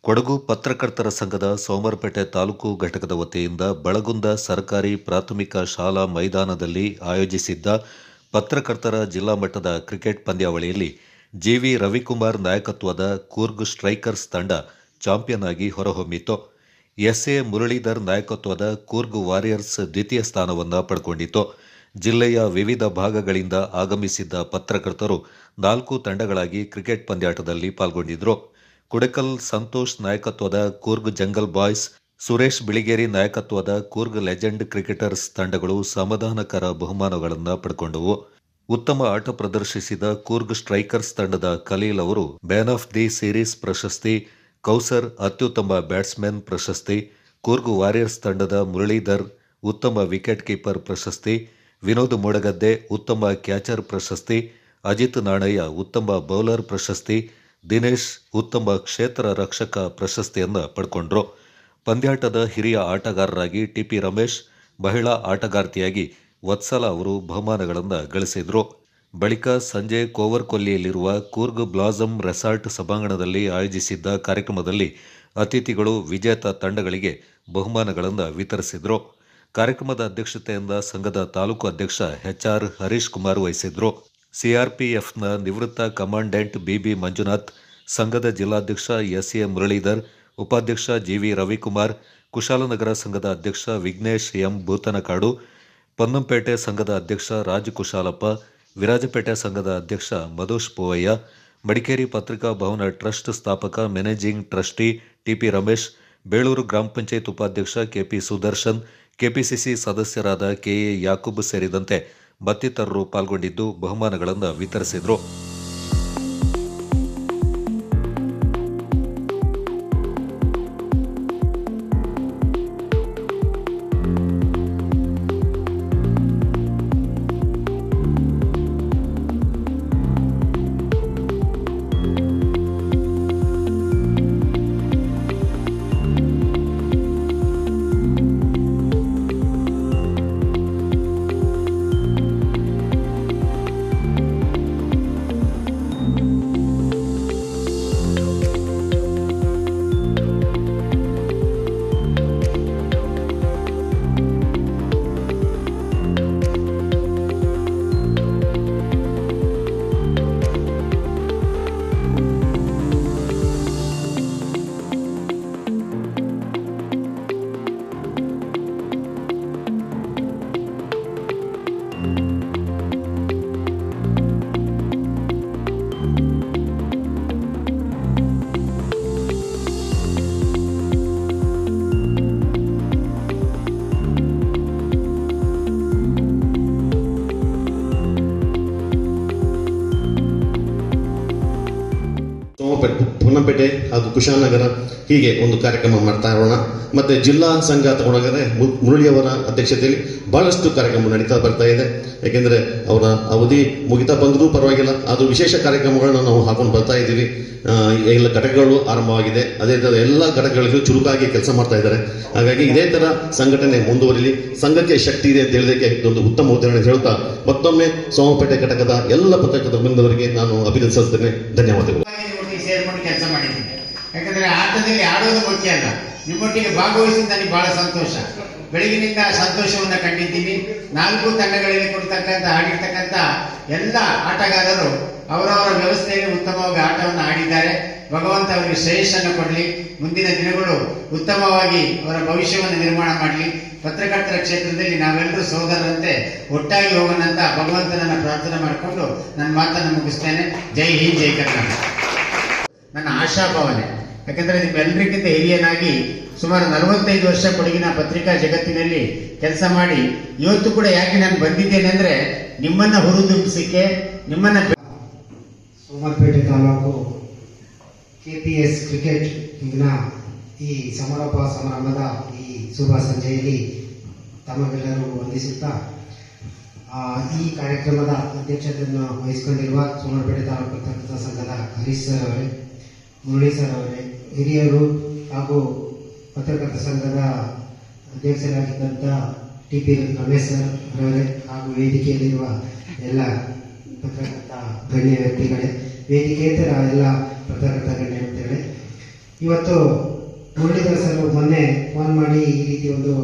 ಕೊಡಗು ಪತ್ರಕರ್ತರ ಸಂಘದ ಸೋಮರಪೇಟೆ ತಾಲೂಕು ಘಟಕದ ವತಿಯಿಂದ ಬಳಗುಂದ ಸರ್ಕಾರಿ ಪ್ರಾಥಮಿಕ ಶಾಲಾ ಮೈದಾನದಲ್ಲಿ ಆಯೋಜಿಸಿದ್ದ ಪತ್ರಕರ್ತರ ಜಿಲ್ಲಾ ಮಟ್ಟದ ಕ್ರಿಕೆಟ್ ಪಂದ್ಯಾವಳಿಯಲ್ಲಿ ಜಿವಿ ರವಿಕುಮಾರ್ ನಾಯಕತ್ವದ ಕೂರ್ಗ್ ಸ್ಟ್ರೈಕರ್ಸ್ ತಂಡ ಚಾಂಪಿಯನ್ ಆಗಿ ಹೊರಹೊಮ್ಮಿತು. ಎಸ್ಎ ಮುರಳೀಧರ್ ನಾಯಕತ್ವದ ಕೂರ್ಗ್ ವಾರಿಯರ್ಸ್ ದ್ವಿತೀಯ ಸ್ಥಾನವನ್ನು ಪಡೆದುಕೊಂಡಿತು. ಜಿಲ್ಲೆಯ ವಿವಿಧ ಭಾಗಗಳಿಂದ ಆಗಮಿಸಿದ್ದ ಪತ್ರಕರ್ತರು 4 ತಂಡಗಳಾಗಿ ಕ್ರಿಕೆಟ್ ಪಂದ್ಯಾಟದಲ್ಲಿ ಪಾಲ್ಗೊಂಡಿದ್ದರು. ಕುಡಕಲ್ ಸಂತೋಷ್ ನಾಯಕತ್ವದ ಕೂರ್ಗ್ ಜಂಗಲ್ ಬಾಯ್ಸ್, ಸುರೇಶ್ ಬಿಳಿಗೇರಿ ನಾಯಕತ್ವದ ಕೂರ್ಗ್ ಲೆಜೆಂಡ್ ಕ್ರಿಕೆಟರ್ಸ್ ತಂಡಗಳು ಸಮಾಧಾನಕರ ಬಹುಮಾನಗಳನ್ನು ಪಡೆದುಕೊಂಡವು. ಉತ್ತಮ ಆಟ ಪ್ರದರ್ಶಿಸಿದ ಕೂರ್ಗ್ ಸ್ಟ್ರೈಕರ್ಸ್ ತಂಡದ ಖಲೀಲ್ ಅವರು ಮ್ಯಾನ್ ಆಫ್ ದಿ ಸೀರೀಸ್ ಪ್ರಶಸ್ತಿ, ಕೌಸರ್ ಅತ್ಯುತ್ತಮ ಬ್ಯಾಟ್ಸ್ಮನ್ ಪ್ರಶಸ್ತಿ, ಕೂರ್ಗ್ ವಾರಿಯರ್ಸ್ ತಂಡದ ಮುರಳೀಧರ್ ಉತ್ತಮ ವಿಕೆಟ್ ಕೀಪರ್ ಪ್ರಶಸ್ತಿ, ವಿನೋದ್ ಮೋಡಗದ್ದೆ ಉತ್ತಮ ಕ್ಯಾಚರ್ ಪ್ರಶಸ್ತಿ, ಅಜಿತ್ ನಾಣಯ್ಯ ಉತ್ತಮ ಬೌಲರ್ ಪ್ರಶಸ್ತಿ, ದಿನೇಶ್ ಉತ್ತಮ ಕ್ಷೇತ್ರ ರಕ್ಷಕ ಪ್ರಶಸ್ತಿಯನ್ನು ಪಡ್ಕೊಂಡ್ರು. ಪಂದ್ಯಾಟದ ಹಿರಿಯ ಆಟಗಾರರಾಗಿ ಟಿಪಿ ರಮೇಶ್, ಮಹಿಳಾ ಆಟಗಾರ್ತಿಯಾಗಿ ವತ್ಸಲ ಅವರು ಬಹುಮಾನಗಳನ್ನು ಗಳಿಸಿದ್ರು. ಬಳಿಕ ಸಂಜೆ ಕೋವರ್ಕೊಲ್ಲಿಯಲ್ಲಿರುವ ಕೂರ್ಗ್ ಬ್ಲಾಸಮ್ ರೆಸಾರ್ಟ್ ಸಭಾಂಗಣದಲ್ಲಿ ಆಯೋಜಿಸಿದ್ದ ಕಾರ್ಯಕ್ರಮದಲ್ಲಿ ಅತಿಥಿಗಳು ವಿಜೇತ ತಂಡಗಳಿಗೆ ಬಹುಮಾನಗಳನ್ನು ವಿತರಿಸಿದರು. ಕಾರ್ಯಕ್ರಮದ ಅಧ್ಯಕ್ಷತೆಯಿಂದ ಸಂಘದ ತಾಲೂಕು ಅಧ್ಯಕ್ಷ ಎಚ್ಆರ್ ಹರೀಶ್ ಕುಮಾರ್ ವಹಿಸಿದ್ರು. ಸಿಆರ್ಪಿಎಫ್ನ ನಿವೃತ್ತ ಕಮಾಂಡೆಂಟ್ ಬಿಬಿ ಮಂಜುನಾಥ್, ಸಂಘದ ಜಿಲ್ಲಾಧ್ಯಕ್ಷ ಎಸ್ಎ ಮುರಳೀಧರ್, ಉಪಾಧ್ಯಕ್ಷ ಜಿವಿ ರವಿಕುಮಾರ್, ಕುಶಾಲನಗರ ಸಂಘದ ಅಧ್ಯಕ್ಷ ವಿಘ್ನೇಶ್ ಎಂ ಭೂತನಕಾಡು, ಪೊನ್ನಂಪೇಟೆ ಸಂಘದ ಅಧ್ಯಕ್ಷ ರಾಜ್ ಕುಶಾಲಪ್ಪ, ವಿರಾಜಪೇಟೆ ಸಂಘದ ಅಧ್ಯಕ್ಷ ಮಧುಶ್ ಪೂವಯ್ಯ, ಮಡಿಕೇರಿ ಪತ್ರಿಕಾ ಭವನ ಟ್ರಸ್ಟ್ ಸ್ಥಾಪಕ managing trustee TP Ramesh, Beluru ಗ್ರಾಮ ಪಂಚಾಯತ್ ಉಪಾಧ್ಯಕ್ಷ ಕೆಪಿ ಸುದರ್ಶನ್, ಕೆಪಿಸಿಸಿ ಸದಸ್ಯರಾದ ಕೆಎ ಯಾಕೂಬ್ ಸೇರಿದಂತೆ ಮತ್ತಿತರರು ಪಾಲ್ಗೊಂಡಿದ್ದು ಬಹುಮಾನಗಳನ್ನು ವಿತರಿಸಿದರು. ಪೊನ್ನಂಪೇಟೆ ಹಾಗೂ ಕುಶಾಲನಗರ ಹೀಗೆ ಒಂದು ಕಾರ್ಯಕ್ರಮ ಮಾಡ್ತಾ ಇರೋಣ. ಮತ್ತು ಜಿಲ್ಲಾ ಸಂಘ ತಗೊಂಡೋದರೆ ಮುರಳಿಯವರ ಅಧ್ಯಕ್ಷತೆಯಲ್ಲಿ ಭಾಳಷ್ಟು ಕಾರ್ಯಕ್ರಮ ನಡೀತಾ ಬರ್ತಾ ಇದೆ. ಯಾಕೆಂದರೆ ಅವರ ಅವಧಿ ಮುಗಿತಾ ಬಂದರೂ ಪರವಾಗಿಲ್ಲ, ಅದು ವಿಶೇಷ ಕಾರ್ಯಕ್ರಮಗಳನ್ನ ನಾವು ಹಾಕೊಂಡು ಬರ್ತಾ ಇದ್ದೀವಿ. ಎಲ್ಲ ಘಟಕಗಳು ಆರಂಭವಾಗಿದೆ. ಅದೇ ಥರ ಎಲ್ಲ ಘಟಕಗಳಿಗೂ ಚುರುಕಾಗಿ ಕೆಲಸ ಮಾಡ್ತಾ ಇದ್ದಾರೆ. ಹಾಗಾಗಿ ಇದೇ ಥರ ಸಂಘಟನೆ ಮುಂದುವರಿಲಿ, ಸಂಘಕ್ಕೆ ಶಕ್ತಿ ಇದೆ ಅಂತ ಹೇಳೋದಕ್ಕೆ ಒಂದು ಉತ್ತಮ ಉದಾಹರಣೆ ಹೇಳ್ತಾ ಮತ್ತೊಮ್ಮೆ ಸೋಮಪೇಟೆ ಘಟಕದ ಎಲ್ಲ ಪತ್ರಕರ್ತರ ಬಂದವರಿಗೆ ನಾನು ಅಭಿನಂದಿಸುತ್ತೇನೆ. ಧನ್ಯವಾದಗಳು. ಸೇರ್ಕೊಂಡು ಕೆಲಸ ಮಾಡಿದ್ದೀನಿ. ಯಾಕಂದ್ರೆ ಆಟದಲ್ಲಿ ಆಡೋದು ಮುಖ್ಯ ಅಲ್ಲ, ನಿಮ್ಮೊಟ್ಟಿಗೆ ಭಾಗವಹಿಸಿದ ನನಗೆ ಬಹಳ ಸಂತೋಷ. ಬೆಳಗಿನಿಂದ ಸಂತೋಷವನ್ನು ಕಂಡಿದ್ದೀನಿ. 4 ತಂಡಗಳಲ್ಲಿ ಕೊಡ್ತಕ್ಕಂಥ ಆಡಿರ್ತಕ್ಕಂಥ ಎಲ್ಲ ಆಟಗಾರರು ಅವರವರ ವ್ಯವಸ್ಥೆಯಲ್ಲಿ ಉತ್ತಮವಾಗಿ ಆಟವನ್ನು ಆಡಿದ್ದಾರೆ. ಭಗವಂತ ಅವರಿಗೆ ಶ್ರೇಯಸ್ಸನ್ನು ಕೊಡಲಿ, ಮುಂದಿನ ದಿನಗಳು ಉತ್ತಮವಾಗಿ ಅವರ ಭವಿಷ್ಯವನ್ನು ನಿರ್ಮಾಣ ಮಾಡಲಿ. ಪತ್ರಕರ್ತರ ಕ್ಷೇತ್ರದಲ್ಲಿ ನಾವೆಲ್ಲರೂ ಸೋದರರಂತೆ ಒಟ್ಟಾಗಿ ಹೋಗೋಣ ಅಂತ ಭಗವಂತನನ್ನು ಪ್ರಾರ್ಥನೆ ಮಾಡಿಕೊಂಡು ನನ್ನ ಮಾತನ್ನು ಮುಗಿಸ್ತೇನೆ. ಜೈ ಹಿಂದ್, ಜೈ ಕರ್ನಾಟಕ. ನನ್ನ ಆಶಾಭಾವನೆ, ಯಾಕಂದರೆ ನಿಮ್ಮೆಲ್ಲರಿಗಿಂತ ಹಿರಿಯನಾಗಿ ಸುಮಾರು 45 ವರ್ಷ ಕೊಡಗಿನ ಪತ್ರಿಕಾ ಜಗತ್ತಿನಲ್ಲಿ ಕೆಲಸ ಮಾಡಿ ಇವತ್ತು ಕೂಡ ಯಾಕೆ ನಾನು ಬಂದಿದ್ದೇನೆ ಅಂದರೆ ನಿಮ್ಮನ್ನು ಹುರಿದುಂಬಿಸಿಕೆ, ನಿಮ್ಮನ್ನು ಸೋಮರಪೇಟೆ ತಾಲೂಕು ಕೆಪಿಎಸ್ ಕ್ರಿಕೆಟ್ ಈ ಸಮಾರೋಪ ಸಮಾರಂಭದ ಈ ಶುಭ ಸಂಜೆಯಲ್ಲಿ ತಮಗೆಲ್ಲರೂ ವಂದಿಸುತ್ತಾ ಈ ಕಾರ್ಯಕ್ರಮದ ಅಧ್ಯಕ್ಷತೆಯನ್ನು ವಹಿಸಿಕೊಂಡಿರುವ ಸೋಮರಪೇಟೆ ತಾಲೂಕು ಪತ್ರಕರ್ತರ ಸಂಘದ ಹರೀಶ್ ಸರ್ ಅವರೇ, ಮುರಳಿ ಸರ್ ಅವರೇ, ಹಿರಿಯರು ಹಾಗೂ ಪತ್ರಕರ್ತರ ಸಂಘದ ಅಧ್ಯಕ್ಷರಾಗಿದ್ದಂಥ ಟಿಪಿ ರಮೇಶ್ ಸರ್ ಅವರೇ ಹಾಗೂ ವೇದಿಕೆಯಲ್ಲಿರುವ ಎಲ್ಲ ಪತ್ರಕರ್ತ ಗಣ್ಯ ವ್ಯಕ್ತಿಗಳೇ, ವೇದಿಕೇತರ ಎಲ್ಲ ಪತ್ರಕರ್ತ ಗಣ್ಯ ವ್ಯಕ್ತಿಗಳೇ, ಇವತ್ತು ಮುರಳೀಧರ್ ಮೊನ್ನೆ ಫೋನ್ ಮಾಡಿ ಈ ರೀತಿ ಒಂದು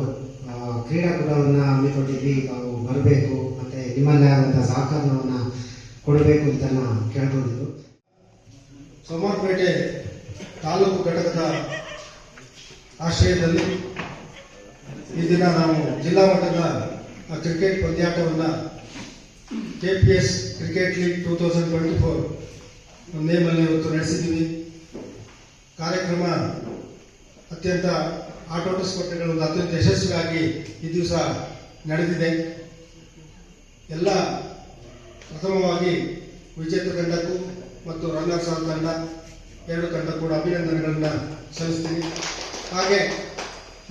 ಕ್ರೀಡಾಕೂಟವನ್ನು ಹಮ್ಮಿಕೊಂಡಿದ್ವಿ, ತಾವು ಬರಬೇಕು ಮತ್ತು ನಿಮ್ಮಲ್ಲೇ ಆದಂಥ ಸಹಕಾರವನ್ನು ಕೊಡಬೇಕು ಅಂತ ಕೇಳ್ಕೊಂಡಿದ್ರು. ಸೋಮವಾರಪೇಟೆ ತಾಲೂಕು ಘಟಕದ ಆಶ್ರಯದಲ್ಲಿ ಈ ದಿನ ನಾವು ಜಿಲ್ಲಾ ಮಟ್ಟದ ಕ್ರಿಕೆಟ್ ಪಂದ್ಯಾಟವನ್ನು KPS ಕ್ರಿಕೆಟ್ ಲೀಗ್ 2024 ನೇಮಲ್ಲಿ ಇವತ್ತು ನಡೆಸಿದ್ದೀವಿ. ಕಾರ್ಯಕ್ರಮ ಅತ್ಯಂತ ಆಟೋಟ ಸ್ಪರ್ಧೆಗಳು ಅತ್ಯಂತ ಯಶಸ್ವಿಯಾಗಿ ಈ ದಿವಸ ನಡೆದಿದೆ. ಎಲ್ಲ ಪ್ರಥಮವಾಗಿ ವಿಜೇತ ತಂಡಕ್ಕೂ ಮತ್ತು ರನ್ನರ್ಸ್ ಆಫ್ ತಂಡ ಎರಡು ತಂಡ ಕೂಡ ಅಭಿನಂದನೆಗಳನ್ನು ಸಲ್ಲಿಸ್ತೀನಿ. ಹಾಗೆ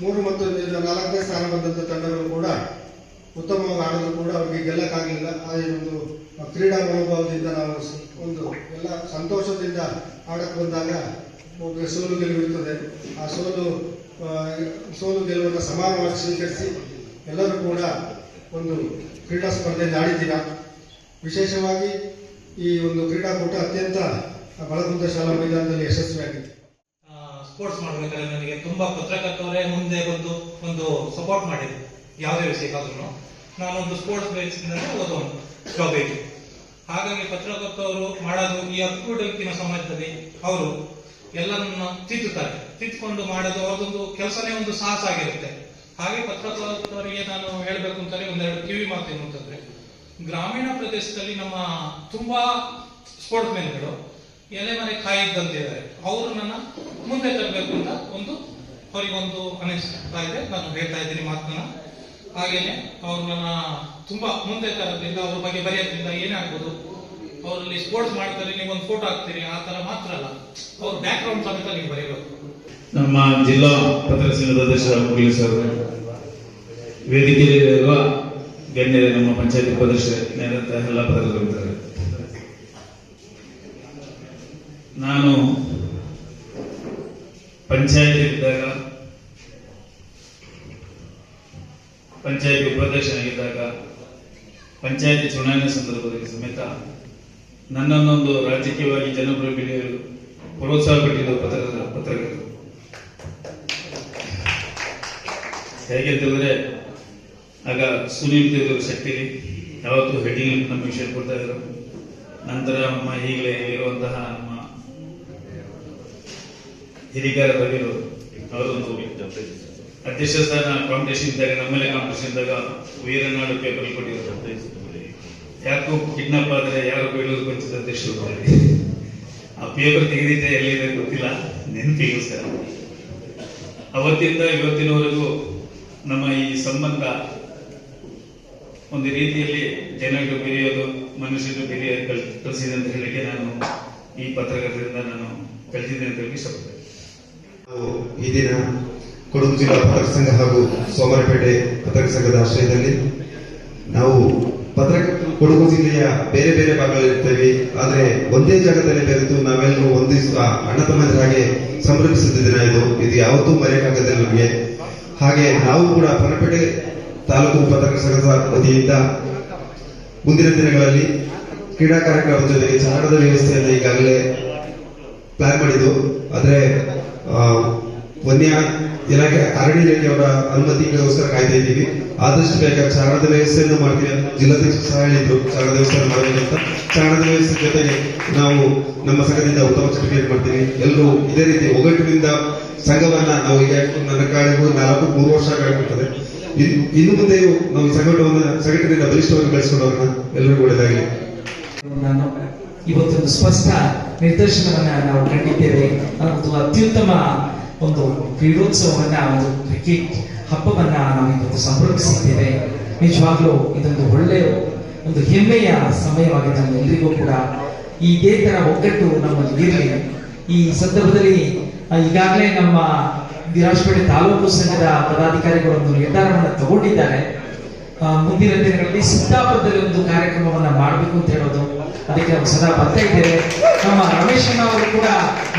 3 ಮತ್ತು 4ನೇ ಸ್ಥಾನ ಬಂದಂಥ ತಂಡಗಳು ಕೂಡ ಉತ್ತಮವಾಗಿ ಆಡಲು ಕೂಡ ಅವರಿಗೆ ಗೆಲ್ಲಕ್ಕಾಗಲಿಲ್ಲ. ಆ ಒಂದು ಕ್ರೀಡಾ ಮನೋಭಾವದಿಂದ ನಾವು ಒಂದು ಎಲ್ಲ ಸಂತೋಷದಿಂದ ಆಡಕ್ಕೆ ಬಂದಾಗ ಸೋಲು ಗೆಲುವು ಇರ್ತದೆ. ಆ ಸೋಲು ಗೆಲುವನ್ನು ಸಮಾನವಾಗಿ ಸ್ವೀಕರಿಸಿ ಎಲ್ಲರೂ ಕೂಡ ಒಂದು ಕ್ರೀಡಾ ಸ್ಪರ್ಧೆಯಲ್ಲಿ ಆಡಿದ್ದೀರಾ. ವಿಶೇಷವಾಗಿ ಈ ಒಂದು ಕ್ರೀಡಾಕೂಟ ಅತ್ಯಂತ ಬಳಗುಂದ ಶಾಲಾ ಮೈದಾನದಲ್ಲಿ ಯಶಸ್ವಿಯಾಗಿದೆ. ಸ್ಪೋರ್ಟ್ಸ್ ಮಾಡಬೇಕಾದ್ರೆ ನನಗೆ ತುಂಬಾ ಪತ್ರಕರ್ತವರೇ ಮುಂದೆ ಬಂದು ಒಂದು ಸಪೋರ್ಟ್ ಮಾಡಿದ್ರು. ಯಾವುದೇ ವಿಷಯಕ್ಕಾದ್ರೂ ನಾನೊಂದು ಸ್ಪೋರ್ಟ್ಸ್ ಬೇಸಿಂದ ಓದೋನು ಜಾಬಿಗೆ. ಹಾಗಾಗಿ ಪತ್ರಕರ್ತವರು ಮಾಡೋದು ಈ ಅಕ್ಕೂಟಕ್ಕಿನ ಸಮಾಜದಲ್ಲಿ ಅವರು ಎಲ್ಲರನ್ನ ತಿದ್ದುಕೊಂಡು ಮಾಡೋದು ಅವ್ರದೊಂದು ಕೆಲಸನೇ ಒಂದು ಸಾಹಸ ಆಗಿರುತ್ತೆ. ಹಾಗೆ ಪತ್ರಕರ್ತವರಿಗೆ ನಾನು ಹೇಳಬೇಕು ಅಂತಾರೆ ಒಂದೆರಡು ಕಿವಿ ಮಾತು ಏನು ಅಂತಂದ್ರೆ, ಗ್ರಾಮೀಣ ಪ್ರದೇಶದಲ್ಲಿ ನಮ್ಮ ತುಂಬಾ ಸ್ಪೋರ್ಟ್ಸ್ ಮೆನ್ಗಳು ಎಲೆಮರೆ ಕಾಯಿದ್ದಂತಿದ್ದಾರೆ. ಅವರು ನನ್ನ ಮುಂದೆ ತರಬೇಕು ಅಂತ ಅವರಿಗೊಂದು ಅನಿಸ್ತಾ ಇದೆ. ನಾನು ಹೇಳ್ತಾ ಇದ್ದೀನಿ ಮಾತನ್ನ. ಹಾಗೇನೆ ಅವ್ರು ನನ್ನ ತುಂಬಾ ಮುಂದೆ ತರೋದ್ರಿಂದ ಅವ್ರ ಬಗ್ಗೆ ಬರೆಯೋದ್ರಿಂದ ಏನೇ ಆಗ್ಬೋದು, ಅವರಲ್ಲಿ ಸ್ಪೋರ್ಟ್ಸ್ ಮಾಡ್ತಾರೆ, ನೀವೊಂದು ಫೋಟೋ ಹಾಕ್ತೀರಿ, ಆ ತರ ಮಾತ್ರ ಅಲ್ಲ, ಅವ್ರ ಬ್ಯಾಕ್ ಗ್ರೌಂಡ್ ಸಮೇತ ನೀವು ಬರೀಬೇಕು. ನಮ್ಮ ಜಿಲ್ಲಾ ಪತ್ರಕ ಸಂಘದ ಅಧ್ಯಕ್ಷ ಮುರಳಿ ಸರ್, ವೇದಿಕೆಯಲ್ಲಿರುವ ಗಣ್ಯರೇ, ನಮ್ಮ ಪಂಚಾಯತ್ ಉಪಾಧ್ಯಕ್ಷರಂತ ಎಲ್ಲ ಪತ್ರಕರ್ತರಿದ್ದಾರೆ. ನಾನು ಪಂಚಾಯತ್ ಉಪಾಧ್ಯಕ್ಷನಾಗಿದ್ದಾಗ ಪಂಚಾಯತಿ ಚುನಾವಣೆ ಸಂದರ್ಭದಲ್ಲಿ ಸಮೇತ ನನ್ನನ್ನೊಂದು ರಾಜಕೀಯವಾಗಿ ಜನಪ್ರಿಯ ಬೆಳೆಯಲು ಪ್ರೋತ್ಸಾಹ ಕೊಟ್ಟಿದ್ದ ಪತ್ರಕರ್ತರು. ಹೇಗೆ ಅಂತಂದ್ರೆ, ಆಗ ಸುನೀಲ್ ದೇವರು ಶಕ್ತಿಲಿ ಯಾವತ್ತೂ ಹೆಡಿಂಗ್ ನಮ್ಮ ವಿಷಯ ಕೊಡ್ತಾ ಇದ್ರು. ನಂತರ ನಮ್ಮ ಈಗಲೇ ಇರುವಂತಹ ನಮ್ಮ ಹಿರಿಗಾರ ರವಿರು ಅವರೊಂದು ಅಧ್ಯಕ್ಷ ಸ್ಥಾನ ಕಾಂಪಿಟೇಷನ್ ಇದ್ದಾಗ, ನಮ್ಮಲ್ಲೇ ಕಾಂಪಿಟೇಷನ್ ಇದ್ದಾಗ ವೀರನಾಡು ಪೇಪರ್ ಕೊಟ್ಟಿದ್ರು. ಯಾಕೋ ಕಿಡ್ನಾಪ್ ಆದ್ರೆ ಯಾರು ಬೀಳೋದು ಪಂಚಾಯತ್ ಅಧ್ಯಕ್ಷರು. ಆ ಪೇಪರ್ ತೆಗೆದಿದ್ದೆ ಎಲ್ಲಿದೆ ಗೊತ್ತಿಲ್ಲ, ನೆನಪಿಗೂ ಸರ್. ಅವತ್ತಿಂದ ಇವತ್ತಿನವರೆಗೂ ನಮ್ಮ ಈ ಸಂಬಂಧ ಒಂದು ರೀತಿಯಲ್ಲಿ ಜನರು ಬೆರೆಯೋದು, ಮನುಷ್ಯರು ಬೆರೆಯೋದು ಕಲಿಸಿದೆ ಅಂತ ಹೇಳಿಕೆ ನಾನು ಈ ಪತ್ರಕರ್ತರಿಂದ ನಾನು ಕಲಿತಿದ್ದೆ ಅಂತ ಹೇಳಿ ಇಷ್ಟಪಡ್ತೇನೆ. ಈ ದಿನ ಕೊಡಗು ಜಿಲ್ಲಾ ಪತ್ರಕ ಸಂಘ ಹಾಗೂ ಸೋಮವಾರಪೇಟೆ ಪತ್ರಕ ಸಂಘದ ಆಶ್ರಯದಲ್ಲಿ ನಾವು ಪತ್ರಕರ್ತರು ಕೊಡಗು ಜಿಲ್ಲೆಯ ಬೇರೆ ಬೇರೆ ಭಾಗಗಳಿರ್ತೇವೆ, ಆದರೆ ಒಂದೇ ಜಾಗದಲ್ಲಿ ಬೆರೆತು ನಾವೆಲ್ಲರೂ ಒಂದು ಅಣ್ಣ ತಮ್ಮಂದಿರ ಹಾಗೆ ಸಂಭ್ರಮಿಸಿದ ದಿನ ಇದು ಯಾವತ್ತೂ ಮರೆಯಕ್ಕಾಗದಿಲ್ಲ ನಮಗೆ. ಹಾಗೆ ನಾವು ಕೂಡ ಪನಪೇಟೆ ತಾಲೂಕು ಪತ್ರಕ ಸಂಘದ ವತಿಯಿಂದ ಮುಂದಿನ ದಿನಗಳಲ್ಲಿ ಕ್ರೀಡಾ ಕಾರ್ಯಕ್ರಮದ ಜೊತೆಗೆ ಚಾರಣದ ವ್ಯವಸ್ಥೆಯನ್ನು ಈಗಾಗಲೇ ಪ್ಲಾನ್ ಮಾಡಿದ್ದು. ಆದರೆ ವನ್ಯ ಇಲಾಖೆ ಅರಣ್ಯ ಇಲಾಖೆಯವರ ಅನುಮತಿಗೋಸ್ಕರ ಕಾಯ್ತಾ ಇದ್ದೀವಿ. ಆದಷ್ಟು ಬೇಗ ಚಾರಣದ ವ್ಯವಸ್ಥೆಯನ್ನು ಮಾಡ್ತೀವಿ. ಜಿಲ್ಲಾಧ್ಯಕ್ಷರು ಸಹ ಹೇಳಿದ್ರು ಚಾರಣದ ವ್ಯವಸ್ಥೆ ಮಾಡಬೇಕಂತ. ಚಾರಣದ ವ್ಯವಸ್ಥೆ ಜೊತೆಗೆ ನಾವು ನಮ್ಮ ಸಂಘದಿಂದ ಉತ್ತಮ ಚಟುವಟಿಕೆ ಮಾಡ್ತೀವಿ. ಎಲ್ಲರೂ ಇದೇ ರೀತಿ ಒಗ್ಗಟ್ಟಿನಿಂದ ಸಂಘವನ್ನ ನಾವು ಈಗ ನನ್ನ ಕಾಳಿಗೂ 3 ವರ್ಷ ಆಗಿರ್ತದೆ. ಇನ್ನು ಮುಂದೆಯೂ ನಾವು ಸಂಘಟನೆಯಿಂದ ಬಲಿಷ್ಠವಾಗಿ ಬೆಳೆಸ್ಕೊಂಡವ್ರನ್ನ ಎಲ್ಲರಿಗೂ ಒಳ್ಳೆಯದಾಗಲಿ. ನಾನು ಇವತ್ತೊಂದು ಸ್ಪಷ್ಟ ನಿರ್ದೇಶನವನ್ನ ನಾವು ಕಂಡಿದ್ದೇವೆ. ಒಂದು ಅತ್ಯುತ್ತಮ ಒಂದು ಕ್ರೀಡೋತ್ಸವವನ್ನ, ಒಂದು ಕ್ರಿಕೆಟ್ ಹಬ್ಬವನ್ನ ನಾವು ಇವತ್ತು ಸಂಭ್ರಮಿಸಿದ್ದೇವೆ. ನಿಜವಾಗ್ಲೂ ಇದೊಂದು ಒಳ್ಳೆಯ ಒಂದು ಹೆಮ್ಮೆಯ ಸಮಯವಾಗಿದೆ ನಮ್ಮೆಲ್ಲರಿಗೂ ಕೂಡ. ಇದೇ ತರ ಒಗ್ಗಟ್ಟು ನಮ್ಮಲ್ಲಿ ಇರಲಿ. ಈ ಸಂದರ್ಭದಲ್ಲಿ ಈಗಾಗಲೇ ನಮ್ಮ ವಿರಾಜಪೇಟೆ ತಾಲೂಕು ಸಂಘದ ಪದಾಧಿಕಾರಿಗಳು ಒಂದು ನಿರ್ಧಾರವನ್ನು ತಗೊಂಡಿದ್ದಾರೆ. ಮುಂದಿನ ದಿನಗಳಲ್ಲಿ ಸಿದ್ದಾಪುರದಲ್ಲಿ ಒಂದು ಕಾರ್ಯಕ್ರಮವನ್ನ ಮಾಡಬೇಕು ಅಂತ ಹೇಳೋದು, ಅದಕ್ಕೆ ನಾವು ಸದಾ ಬರ್ತಾ ಇದ್ದೇವೆ. ನಮ್ಮ ರಮೇಶಣ್ಣ ಅವರು ಕೂಡ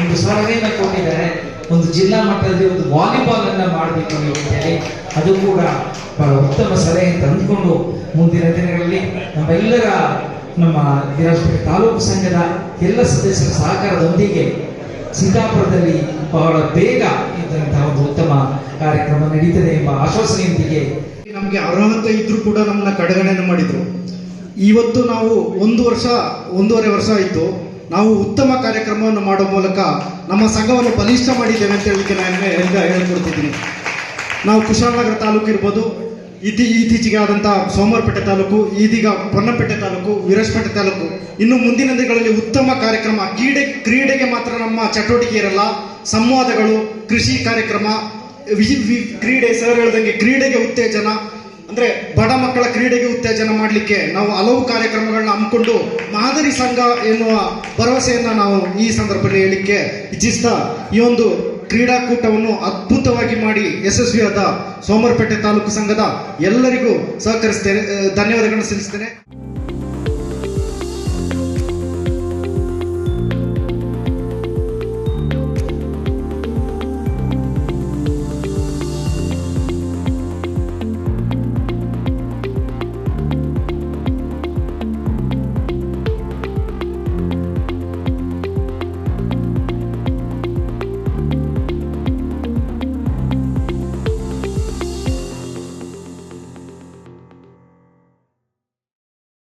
ಒಂದು ಸಲಹೆಯನ್ನು ಕೊಟ್ಟಿದ್ದಾರೆ, ಒಂದು ಜಿಲ್ಲಾ ಮಟ್ಟದಲ್ಲಿ ಒಂದು ವಾಲಿಬಾಲ್ ಅನ್ನ ಮಾಡಬೇಕು ಅಂತ ಹೇಳಿ. ಅದು ಕೂಡ ಬಹಳ ಉತ್ತಮ ಸಲಹೆ ತಂದುಕೊಂಡು ಮುಂದಿನ ದಿನಗಳಲ್ಲಿ ನಮ್ಮ ವಿರಾಜಪೇಟೆ ತಾಲೂಕು ಸಂಘದ ಎಲ್ಲ ಸದಸ್ಯರ ಸಹಕಾರದೊಂದಿಗೆ ಸಿದ್ದಾಪುರದಲ್ಲಿ ಬಹಳ ಬೇಗ ಇದ್ದಂತಹ ಒಂದು ಉತ್ತಮ ಕಾರ್ಯಕ್ರಮ ನಡೀತದೆ ಎಂಬ ಆಶ್ವಾಸನೆಯೊಂದಿಗೆ ನಮಗೆ ಅರ್ಹತೆ ಇದ್ರೂ ಕೂಡ ನಮ್ಮನ್ನ ಕಡೆಗಣನೆ ಮಾಡಿದ್ರು. ಇವತ್ತು ನಾವು 1.5 ವರ್ಷ ಆಯಿತು. ನಾವು ಉತ್ತಮ ಕಾರ್ಯಕ್ರಮವನ್ನು ಮಾಡೋ ಮೂಲಕ ನಮ್ಮ ಸಂಘವನ್ನು ಬಲಿಷ್ಠ ಮಾಡಿದ್ದೇವೆ ಅಂತ ಹೇಳಲಿಕ್ಕೆ ನಾನು ಹೇಳ್ಕೊಡ್ತಿದ್ದೀನಿ. ನಾವು ಕುಶಾಲನಗರ ತಾಲೂಕು ಇರ್ಬೋದು, ಇತ್ತೀಚೆಗೆ ಆದಂತಹ ಸೋಮವಾರಪೇಟೆ ತಾಲೂಕು, ಇದೀಗ ಪೊನ್ನಂಪೇಟೆ ತಾಲೂಕು, ವೀರಶಪೇಟೆ ತಾಲೂಕು, ಇನ್ನು ಮುಂದಿನ ದಿನಗಳಲ್ಲಿ ಉತ್ತಮ ಕಾರ್ಯಕ್ರಮ, ಕ್ರೀಡೆಗೆ ಮಾತ್ರ ನಮ್ಮ ಚಟುವಟಿಕೆ ಇರಲ್ಲ, ಸಂವಾದಗಳು, ಕೃಷಿ ಕಾರ್ಯಕ್ರಮ, ಕ್ರೀಡೆ, ಸರ್ ಹೇಳ್ದಂಗೆ ಕ್ರೀಡೆಗೆ ಉತ್ತೇಜನ, ಅಂದ್ರೆ ಬಡ ಮಕ್ಕಳ ಕ್ರೀಡೆಗೆ ಉತ್ತೇಜನ ಮಾಡಲಿಕ್ಕೆ ನಾವು ಹಲವು ಕಾರ್ಯಕ್ರಮಗಳನ್ನ ಹಮ್ಮಿಕೊಂಡು ಮಾದರಿ ಸಂಘ ಎನ್ನುವ ಭರವಸೆಯನ್ನ ನಾವು ಈ ಸಂದರ್ಭದಲ್ಲಿ ಹೇಳಲಿಕ್ಕೆ ಇಚ್ಛಿಸ್ತಾ, ಈ ಒಂದು ಕ್ರೀಡಾಕೂಟವನ್ನು ಅದ್ಭುತವಾಗಿ ಮಾಡಿ ಯಶಸ್ವಿಯಾದ ಸೋಮವಾರಪೇಟೆ ತಾಲೂಕು ಸಂಘದ ಎಲ್ಲರಿಗೂ ಸಹಕರಿಸ್ತೇನೆ, ಧನ್ಯವಾದಗಳನ್ನು ಸಲ್ಲಿಸ್ತೇನೆ.